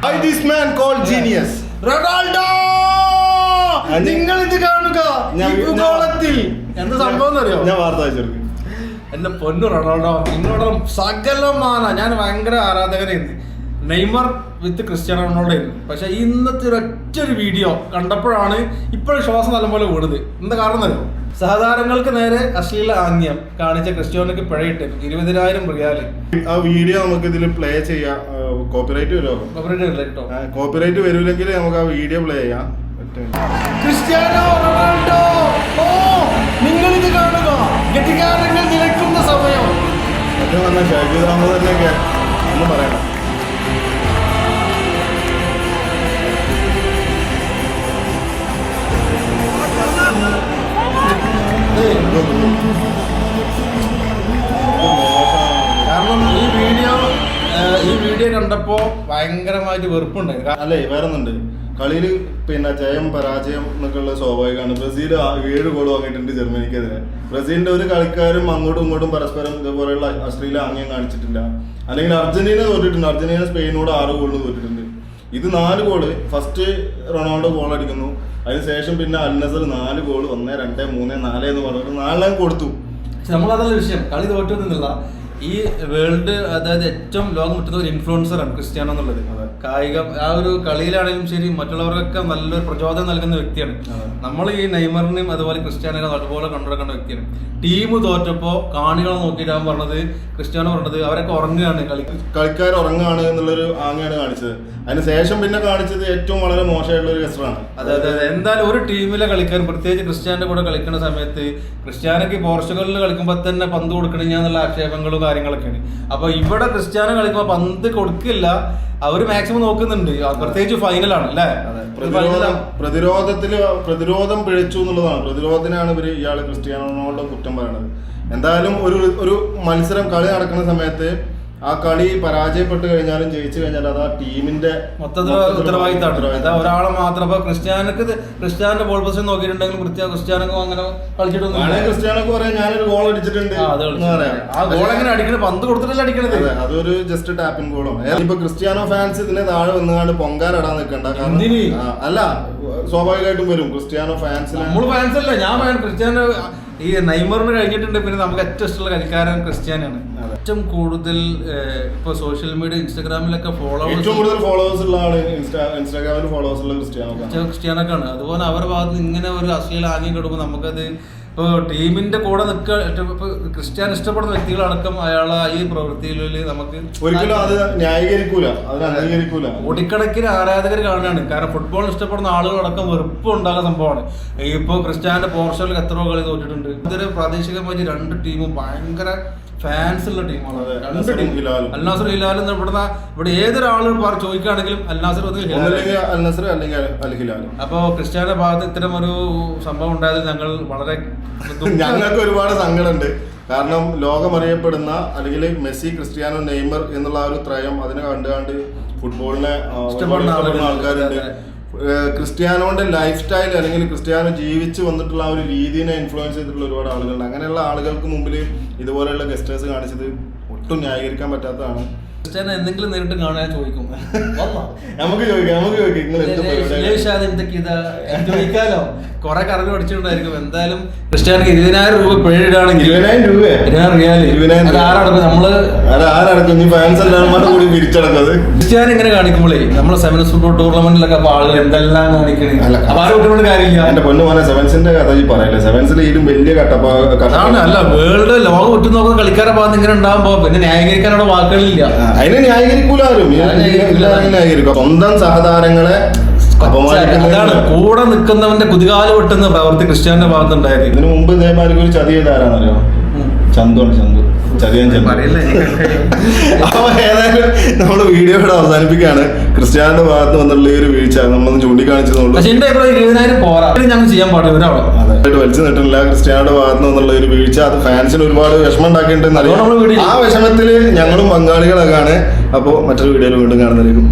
By this man called genius. Ronaldo നിങ്ങൾ ഇത് കാണുക എന്ത് സംഭവം അറിയോ? ഞാൻ വാർത്ത വായിച്ചെടുക്കും. എന്റെ പൊന്നു റൊണാൾഡോ, നിങ്ങളുടെ സകലമാണ്. ഞാൻ ഭയങ്കര ആരാധകനായിരുന്നു. നെയ്മർ വിത്ത് ക്രിസ്ത്യാനോ റൊണാൾഡോ ആയിരുന്നു. പക്ഷെ ഇന്നത്തെ ഒരൊറ്റൊരു വീഡിയോ കണ്ടപ്പോഴാണ് ഇപ്പോഴും ശ്വാസം നല്ലപോലെ വീണത്. എന്താ കാരണം അറിയോ? സഹതാരങ്ങൾക്ക് നേരെ അശ്ലീല ആംഗ്യം കാണിച്ച ക്രിസ്ത്യാനോക്ക് പിഴയിട്ട് 20,000 റിയാൽ. ആ വീഡിയോ നമുക്ക് ഇതിൽ പ്ലേ ചെയ്യാം. കോപ്പിറൈറ്റ് വരുമോ? കോപ്പിറൈറ്റ് വരൂലെങ്കിൽ നമുക്ക് ആ വീഡിയോ പ്ലേ ചെയ്യാം. ക്രിസ്ത്യാനോ റൊണാൾഡോ, നിങ്ങൾ ഇത് കാണുക, ഗതികാരങ്ങൾ നിലയ്ക്കുന്ന സമയം. അത് വന്ന ഷാഹിദ് തന്നെയൊക്കെ ഒന്നും പറയണം. കാരണം ഈ വീഡിയോ കണ്ടപ്പോ ഭയങ്കരമായിട്ട് വെറുപ്പുണ്ടായി. അല്ലേ, വേറൊന്നുണ്ട്. കളിയിൽ പിന്നെ ജയം പരാജയം എന്നൊക്കെ ഉള്ള സ്വാഭാവികമാണ്. ബ്രസീൽ 7 ഗോൾ വാങ്ങിയിട്ടുണ്ട് ജർമ്മനിക്കെതിരെ. ബ്രസീലിന്റെ ഒരു കളിക്കാരും അങ്ങോട്ടും ഇങ്ങോട്ടും പരസ്പരം ഇതേപോലെയുള്ള അശ്ലീല ആംഗ്യം കാണിച്ചിട്ടില്ല. അല്ലെങ്കിൽ അർജന്റീന തോറ്റിട്ടുണ്ട്. അർജന്റീന സ്പെയിനോട് 6 ഗോളിന് തോറ്റിട്ടുണ്ട്. ഇത് 4 ഗോള്. ഫസ്റ്റ് റൊണാൾഡോ ഗോൾ അടിക്കുന്നു. അതിനുശേഷം പിന്നെ അൽ നസർ 4 ഗോൾ 1, 2, 3, 4 എന്ന് പറഞ്ഞിട്ട് 4 കൊടുത്തു. നമ്മളതല്ല വിഷയം. കളി തോറ്റു നിന്നില്ല. ഈ വേൾഡ്, അതായത് ഏറ്റവും ലോകം കിട്ടുന്ന ഒരു ഇൻഫ്ലുവൻസറാണ് ക്രിസ്ത്യാനോ എന്നുള്ളത്. കായികം ആ ഒരു കളിയിലാണെങ്കിലും ശരി, മറ്റുള്ളവർക്കൊക്കെ നല്ലൊരു പ്രചോദനം നൽകുന്ന വ്യക്തിയാണ്. നമ്മൾ ഈ നെയ്മറിനെയും അതുപോലെ ക്രിസ്ത്യാനോനെ അതുപോലെ കണ്ടുനടക്കേണ്ട വ്യക്തിയാണ്. ടീം തോറ്റപ്പോ കാണികളെ നോക്കിയിട്ടാണ് പറഞ്ഞത്, ക്രിസ്ത്യാനോ പറഞ്ഞത് അവരൊക്കെ ഉറങ്ങുകയാണ്, കളിക്കാർ ഉറങ്ങുകയാണ് എന്നുള്ളൊരു ആംഗ്യമാണ് കാണിച്ചത്. അതിനുശേഷം പിന്നെ കാണിച്ചത് ഏറ്റവും വളരെ മോശമായിട്ടുള്ള ഒരു ഗസ്റ്ററാണ്. അതെ. എന്തായാലും ഒരു ടീമിലെ കളിക്കാരൻ, പ്രത്യേകിച്ച് ക്രിസ്ത്യാനോന്റെ കൂടെ കളിക്കുന്ന സമയത്ത്, ക്രിസ്ത്യാനോക്ക് പോർച്ചുഗലിൽ കളിക്കുമ്പോൾ തന്നെ പന്ത് കൊടുക്കണില്ല എന്നുള്ള ആക്ഷേപങ്ങളും കാര്യങ്ങളൊക്കെയാണ്. അപ്പൊ ഇവിടെ ക്രിസ്ത്യാനോ കളിക്കുമ്പോൾ പന്ത് കൊടുക്കില്ല, അവര് മാക്സിമം നോക്കുന്നുണ്ട്. പ്രത്യേകിച്ച് ഫൈനലാണ് അല്ലേ. പ്രതിരോധം പിഴച്ചു എന്നുള്ളതാണ്. പ്രതിരോധത്തിനാണ് ഇയാള് ക്രിസ്ത്യാനോ റൊണാൾഡോ കുറ്റം പറയുന്നത്. എന്തായാലും ഒരു മത്സരം കളി നടക്കുന്ന സമയത്ത് ആ കളി പരാജയപ്പെട്ട് കഴിഞ്ഞാലും ജയിച്ചു കഴിഞ്ഞാലും അത് ആ ടീമിന്റെ ഉത്തരവാദിത്തമാണ്. ഒരാളെ മാത്രം. ഇപ്പൊ ക്രിസ്ത്യാനോന്റെ ബോൾ പൊസിഷൻ നോക്കിയിട്ടുണ്ടെങ്കിലും ക്രിസ്ത്യാനോ അങ്ങനെ കളിച്ചിട്ടൊന്നും. ക്രിസ്ത്യാനോക്ക് പറയാം ഞാനൊരു ഗോൾ അടിച്ചിട്ടുണ്ട്. ആ ഗോൾ എങ്ങനെ അടിക്കണത്? പന്ത് കൊടുത്തിട്ടല്ല അടിക്കണത്. അതൊരു ജസ്റ്റ് ടാപ്പിൻ ഗോളും. ഇപ്പൊ ക്രിസ്ത്യാനോ ഫാൻസ് ഇതിനെ താഴെ വന്നുകൊണ്ട് പൊങ്കാലിടാൻ നിൽക്കണ്ട. അല്ല, സ്വാഭാവികമായിട്ടും വരും ക്രിസ്ത്യാനോ ഫാൻസ്. നമ്മള് ഫാൻസ് അല്ല, ഞാൻ ക്രിസ്ത്യാനോ ഈ നെയ്മറിന് കഴിഞ്ഞിട്ടുണ്ട്. പിന്നെ നമുക്ക് ഏറ്റവും ഇഷ്ടമുള്ള കളിക്കാരൻ ക്രിസ്ത്യാനാണ്. ഏറ്റവും കൂടുതൽ ഇപ്പൊ സോഷ്യൽ മീഡിയ ഇൻസ്റ്റാഗ്രാമിലൊക്കെ ഫോളോവേഴ്സ് ഉള്ള ആള്, ഇൻസ്റ്റാഗ്രാമിൽ ഫോളോവേഴ്സ് ഉള്ള ക്രിസ്ത്യാനൊക്കെയാണ്. അതുപോലെ അവരുടെ ഭാഗത്ത് ഇങ്ങനെ ഒരു അശ്ലീല ആംഗ്യം കിട്ടുമ്പോൾ നമുക്കത് ഇപ്പോൾ ടീമിന്റെ കൂടെ നിൽക്കുക, ക്രിസ്ത്യാനോ ഇഷ്ടപ്പെടുന്ന വ്യക്തികളടക്കം അയാളെ ഈ പ്രവൃത്തിയിൽ നമുക്ക് ഒരിക്കലും അത് ന്യായീകരിക്കൂല, കോടിക്കണക്കിന് ആരാധകർ കാണുകയാണ്. കാരണം ഫുട്ബോൾ ഇഷ്ടപ്പെടുന്ന ആളുകളടക്കം വെറുപ്പ് ഉണ്ടാകുന്ന സംഭവമാണ്. ഇപ്പോൾ ക്രിസ്ത്യാനോ പോർച്ചുഗലിൽ എത്രയോ കളി തോറ്റിട്ടുണ്ട്. ഇതൊരു പ്രാദേശികമായി 2 ടീമും ഭയങ്കര ഫാൻസ് ഉള്ള ടീമാണ്. അൽ നാസർ ഹിലാൽ ഇവിടെ ഏതൊരാളും ചോദിക്കുകയാണെങ്കിലും അൽ നാസർ അപ്പൊ ക്രിസ്ത്യാനോ ഭാഗത്ത് ഇത്തരം ഒരു സംഭവം ഉണ്ടായതിൽ ഞങ്ങൾക്ക് ഒരുപാട് സങ്കടമുണ്ട്. കാരണം ലോകമറിയപ്പെടുന്ന അല്ലെങ്കിൽ മെസ്സി, ക്രിസ്ത്യാനോ, നെയ്മർ എന്നുള്ള ആ ഒരു ത്രയം അതിനെ കണ്ടുകൊണ്ട് ഫുട്ബോളിനെ ഇഷ്ടപ്പെടുന്ന ആൾക്കാരുണ്ട്. ക്രിസ്ത്യാനോന്റെ ലൈഫ് സ്റ്റൈൽ അല്ലെങ്കിൽ ക്രിസ്ത്യാനോ ജീവിച്ച് വന്നിട്ടുള്ള ആ ഒരു രീതിനെ ഇൻഫ്ലുവൻസ് ചെയ്തിട്ടുള്ള ഒരുപാട് ആളുകളുണ്ട്. അങ്ങനെയുള്ള ആളുകൾക്ക് മുമ്പിൽ ഇതുപോലെയുള്ള ഗസ്റ്റേഴ്സ് കാണിച്ചത് ഒട്ടും ന്യായീകരിക്കാൻ പറ്റാത്തതാണ്. ക്രിസ്ത്യാനോ എന്തെങ്കിലും നേരിട്ട് കാണാൻ ചോദിക്കും. നമുക്ക് ചോദിക്കാലോ, കുറെ കറങ്ങി പഠിച്ചിട്ടുണ്ടായിരിക്കും. എന്തായാലും ക്രിസ്ത്യാനോക്ക് 20,000 രൂപ പിഴയിടാണെങ്കിൽ 20,000 ക്രിസ്ത്യാനോ ഇങ്ങനെ കാണിക്കുമ്പോഴേ നമ്മള് സെവൻസ് ഫുട്ബോൾ ടൂർണമെന്റിലൊക്കെ ആളുകൾ എന്തെല്ലാം കാണിക്കണേ. അപ്പൊ ആ കുട്ടികളുടെ കാര്യമില്ല. എന്റെ പൊന്നു മോനെ, സെവൻസിന്റെ കഥ പറയില്ല. സെവൻസിൽ ഇതിലും വലിയ കട്ടപ്പാണ്. അല്ല, വേൾഡ് ലോകം ഉറ്റുനോക്കുന്ന കളിക്കാരെ ഭാഗത്ത് ഇങ്ങനെ ഉണ്ടാകുമ്പോ പിന്നെ ന്യായീകരിക്കാനുള്ള വാക്കുകളില്ല. അതിനെ ന്യായീകരിക്കൂല ആരും. സ്വന്തം സഹതാരങ്ങളെ അതാണ് കൂടെ നിൽക്കുന്നവന്റെ കുതികാല് വെട്ടുന്ന പ്രവൃത്തി ക്രിസ്ത്യാനോന്റെ ഭാഗത്തുണ്ടായത്. ഇതിനു മുമ്പ് ഇതേമാതിരി ഒരു ചതി ചെയ്താരാന്നറിയോ? ചന്തു ചതിയൻ. അപ്പൊ ഏതായാലും നമ്മള് വീഡിയോ ഇവിടെ അവസാനിപ്പിക്കുകയാണ്. ക്രിസ്ത്യാനോന്റെ ഭാഗത്ത് വന്നുള്ള ഈ ഒരു വീഴ്ച നമ്മളൊന്ന് ചൂണ്ടിക്കാണിച്ചതുള്ളൂ. പക്ഷെ എന്റെ 20,000 പോരാ, ഞങ്ങൾ ചെയ്യാൻ പാടില്ല. അതായിട്ട് വലിച്ചു നിട്ടില്ല. ക്രിസ്ത്യാനോയുടെ ഭാഗത്ത് നിന്നുള്ള ഒരു വീഴ്ച അത് ഫാൻസിന് ഒരുപാട് വിഷമം ഉണ്ടാക്കിയിട്ടുണ്ടെന്ന് അറിയാം. ആ വിഷമത്തില് ഞങ്ങളും പങ്കാളികളൊക്കെയാണ്. അപ്പോൾ മറ്റൊരു വീഡിയോയിൽ വീണ്ടും കാണുന്നതായിരിക്കും.